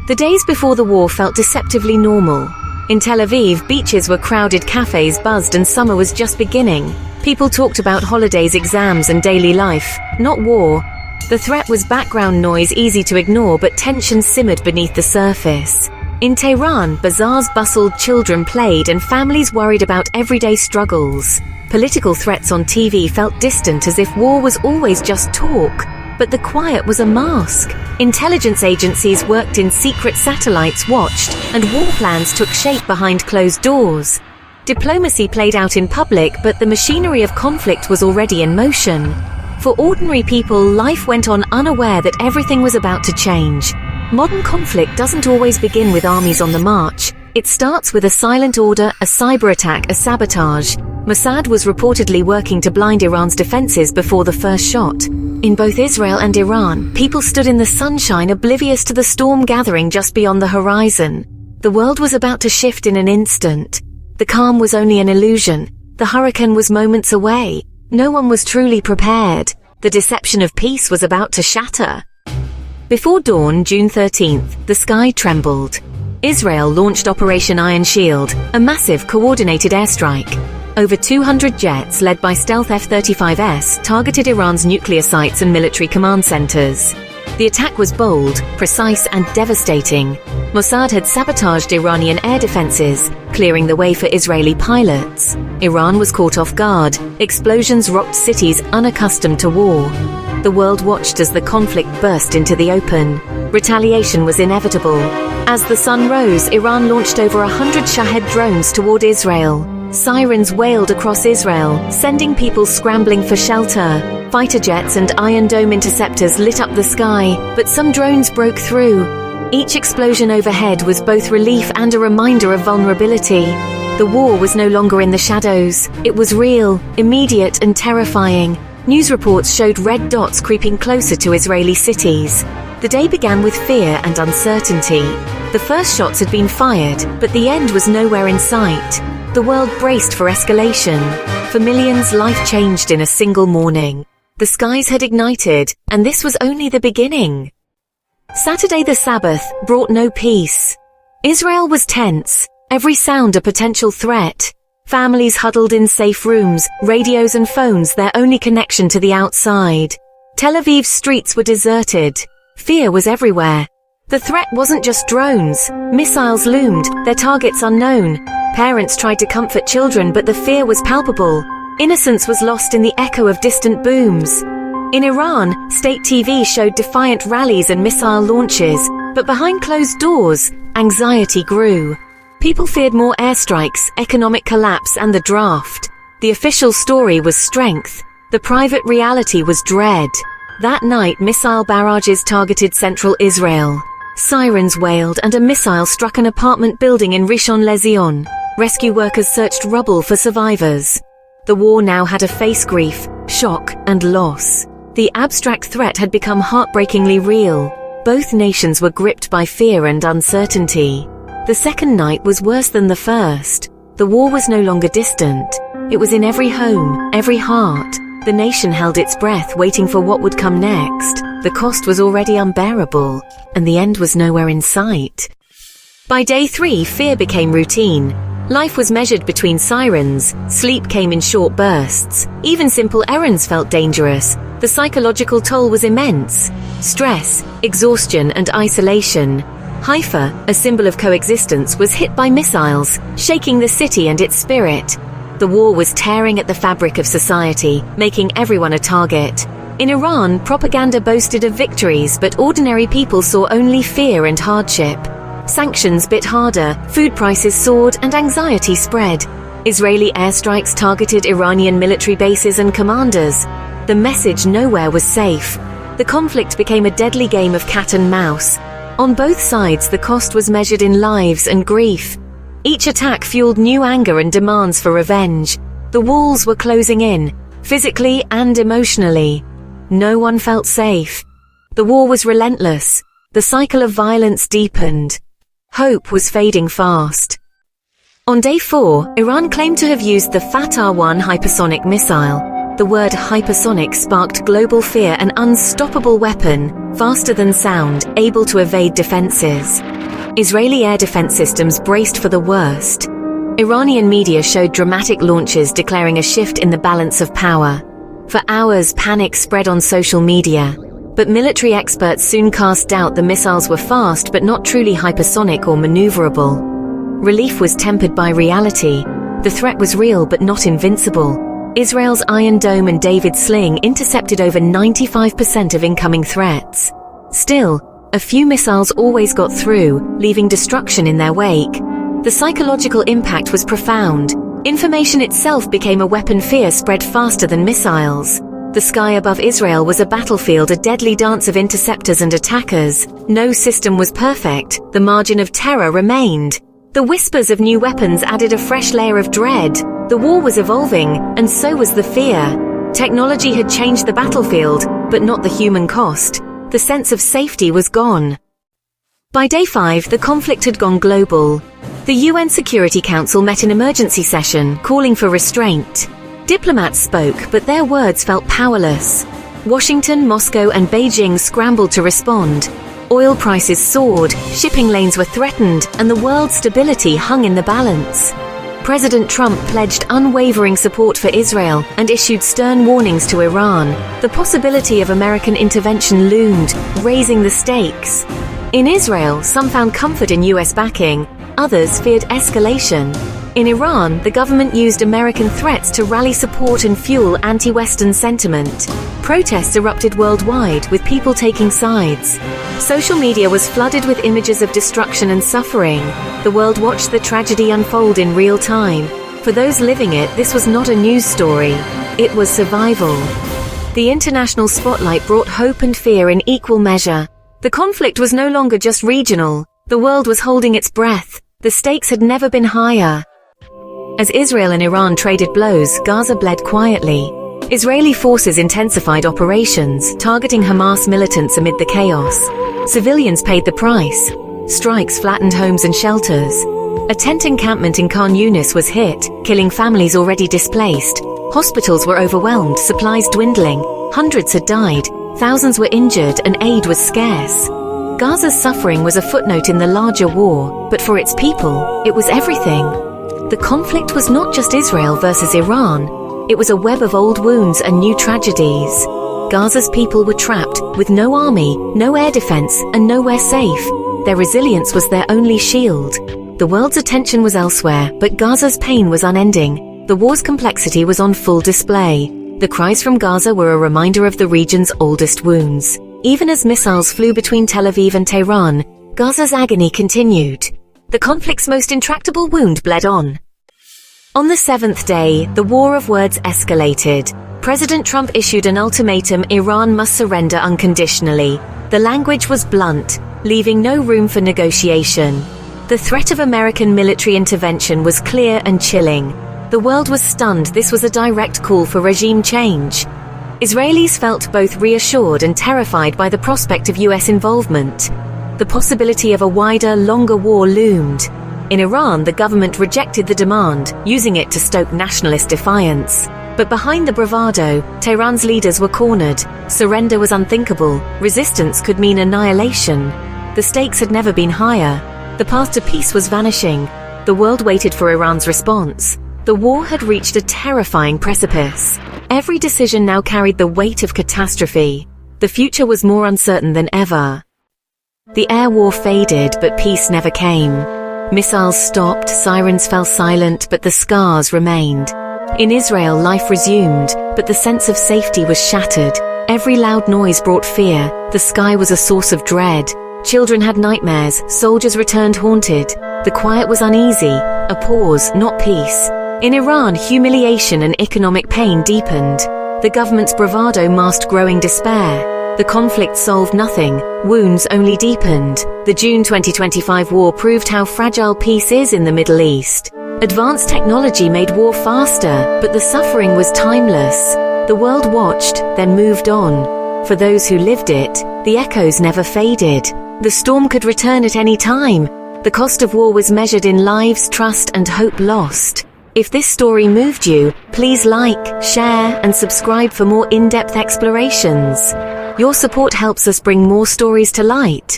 The days before the war felt deceptively normal. In Tel Aviv, beaches were crowded, cafes buzzed, and summer was just beginning. People talked about holidays, exams, and daily life, not war. The threat was background noise, easy to ignore, but tension simmered beneath the surface. In Tehran, bazaars bustled, children played, and families worried about everyday struggles. Political threats on TV felt distant, as if war was always just talk. But the quiet was a mask. Intelligence agencies worked in secret, satellites watched, and war plans took shape behind closed doors. Diplomacy played out in public, but the machinery of conflict was already in motion. For ordinary people, life went on unaware that everything was about to change. Modern conflict doesn't always begin with armies on the march. It starts with a silent order, a cyber attack, a sabotage. Mossad was reportedly working to blind Iran's defenses before the first shot. In both Israel and Iran, people stood in the sunshine, oblivious to the storm gathering just beyond the horizon. The world was about to shift in an instant. The calm was only an illusion. The hurricane was moments away. No one was truly prepared. The deception of peace was about to shatter. Before dawn, June 13th, the sky trembled. Israel launched Operation Iron Shield, a massive coordinated airstrike. Over 200 jets, led by stealth F-35s, targeted Iran's nuclear sites and military command centers. The attack was bold, precise, and devastating. Mossad had sabotaged Iranian air defenses, clearing the way for Israeli pilots. Iran was caught off guard. Explosions rocked cities unaccustomed to war. The world watched as the conflict burst into the open. Retaliation was inevitable. As the sun rose, Iran launched over 100 Shahed drones toward Israel. Sirens wailed across Israel, sending people scrambling for shelter. Fighter jets and Iron Dome interceptors lit up the sky, but some drones broke through. Each explosion overhead was both relief and a reminder of vulnerability. The war was no longer in the shadows. It was real, immediate, and terrifying. News reports showed red dots creeping closer to Israeli cities. The day began with fear and uncertainty. The first shots had been fired, but the end was nowhere in sight. The world braced for escalation. For millions, life changed in a single morning. The skies had ignited, and this was only the beginning. Saturday, the Sabbath, brought no peace. Israel was tense, every sound a potential threat. Families huddled in safe rooms, radios and phones their only connection to the outside. Tel Aviv's streets were deserted. Fear was everywhere. The threat wasn't just drones. Missiles loomed, their targets unknown. Parents tried to comfort children, but the fear was palpable. Innocence was lost in the echo of distant booms. In Iran, state TV showed defiant rallies and missile launches, but behind closed doors, anxiety grew. People feared more airstrikes, economic collapse, and the draft. The official story was strength. The private reality was dread. That night, missile barrages targeted central Israel. Sirens wailed, and a missile struck an apartment building in Rishon LeZion. Rescue workers searched rubble for survivors. The war now had a face: grief, shock, and loss. The abstract threat had become heartbreakingly real. Both nations were gripped by fear and uncertainty. The second night was worse than the first. The war was no longer distant. It was in every home, every heart. The nation held its breath, waiting for what would come next. The cost was already unbearable, and the end was nowhere in sight. By day 3, fear became routine. Life was measured between sirens. Sleep came in short bursts. Even simple errands felt dangerous. The psychological toll was immense. Stress, exhaustion, and isolation. Haifa, a symbol of coexistence, was hit by missiles, shaking the city and its spirit. The war was tearing at the fabric of society, making everyone a target. In Iran, propaganda boasted of victories, but ordinary people saw only fear and hardship. Sanctions bit harder, food prices soared, and anxiety spread. Israeli airstrikes targeted Iranian military bases and commanders. The message: nowhere was safe. The conflict became a deadly game of cat and mouse. On both sides, the cost was measured in lives and grief. Each attack fueled new anger and demands for revenge. The walls were closing in, physically and emotionally. No one felt safe. The war was relentless. The cycle of violence deepened. Hope was fading fast. On day 4, Iran claimed to have used the Fatah-1 hypersonic missile. The word hypersonic sparked global fear: an unstoppable weapon, faster than sound, able to evade defenses. Israeli air defense systems braced for the worst. Iranian media showed dramatic launches declaring a shift in the balance of power. For hours, panic spread on social media. But military experts soon cast doubt the missiles were fast but not truly hypersonic or maneuverable. Relief was tempered by reality. The threat was real but not invincible. Israel's Iron Dome and David Sling intercepted over 95% of incoming threats. Still, a few missiles always got through, leaving destruction in their wake. The psychological impact was profound. Information itself became a weapon. Fear spread faster than missiles. The sky above Israel was a battlefield, a deadly dance of interceptors and attackers. No system was perfect. The margin of terror remained. The whispers of new weapons added a fresh layer of dread. The war was evolving, and so was the fear. Technology had changed the battlefield, but not the human cost. The sense of safety was gone. By day 5, the conflict had gone global. The UN Security Council met in emergency session, calling for restraint. Diplomats spoke, but their words felt powerless. Washington, Moscow, and Beijing scrambled to respond. Oil prices soared, shipping lanes were threatened, and the world's stability hung in the balance. President Trump pledged unwavering support for Israel and issued stern warnings to Iran. The possibility of American intervention loomed, raising the stakes. In Israel, some found comfort in US backing, others feared escalation. In Iran, the government used American threats to rally support and fuel anti-Western sentiment. Protests erupted worldwide, with people taking sides. Social media was flooded with images of destruction and suffering. The world watched the tragedy unfold in real time. For those living it, this was not a news story. It was survival. The international spotlight brought hope and fear in equal measure. The conflict was no longer just regional. The world was holding its breath. The stakes had never been higher. As Israel and Iran traded blows, Gaza bled quietly. Israeli forces intensified operations, targeting Hamas militants amid the chaos. Civilians paid the price. Strikes flattened homes and shelters. A tent encampment in Khan Yunis was hit, killing families already displaced. Hospitals were overwhelmed, supplies dwindling. Hundreds had died, thousands were injured, and aid was scarce. Gaza's suffering was a footnote in the larger war, but for its people, it was everything. The conflict was not just Israel versus Iran. It was a web of old wounds and new tragedies. Gaza's people were trapped, with no army, no air defense, and nowhere safe. Their resilience was their only shield. The world's attention was elsewhere, but Gaza's pain was unending. The war's complexity was on full display. The cries from Gaza were a reminder of the region's oldest wounds. Even as missiles flew between Tel Aviv and Tehran, Gaza's agony continued. The conflict's most intractable wound bled on. On the 7th day, the war of words escalated. President Trump issued an ultimatum: Iran must surrender unconditionally. The language was blunt, leaving no room for negotiation. The threat of American military intervention was clear and chilling. The world was stunned. This was a direct call for regime change. Israelis felt both reassured and terrified by the prospect of US involvement. The possibility of a wider, longer war loomed. In Iran, the government rejected the demand, using it to stoke nationalist defiance. But behind the bravado, Tehran's leaders were cornered. Surrender was unthinkable. Resistance could mean annihilation. The stakes had never been higher. The path to peace was vanishing. The world waited for Iran's response. The war had reached a terrifying precipice. Every decision now carried the weight of catastrophe. The future was more uncertain than ever. The air war faded, but peace never came. Missiles stopped, sirens fell silent, but the scars remained. In Israel, life resumed, but the sense of safety was shattered. Every loud noise brought fear. The sky was a source of dread. Children had nightmares, soldiers returned haunted. The quiet was uneasy, a pause, not peace. In Iran, humiliation and economic pain deepened. The government's bravado masked growing despair. The conflict solved nothing, wounds only deepened. The June 2025 war proved how fragile peace is in the Middle East. Advanced technology made war faster, but the suffering was timeless. The world watched, then moved on. For those who lived it, the echoes never faded. The storm could return at any time. The cost of war was measured in lives, trust, and hope lost. If this story moved you, please like, share, and subscribe for more in-depth explorations. Your support helps us bring more stories to light.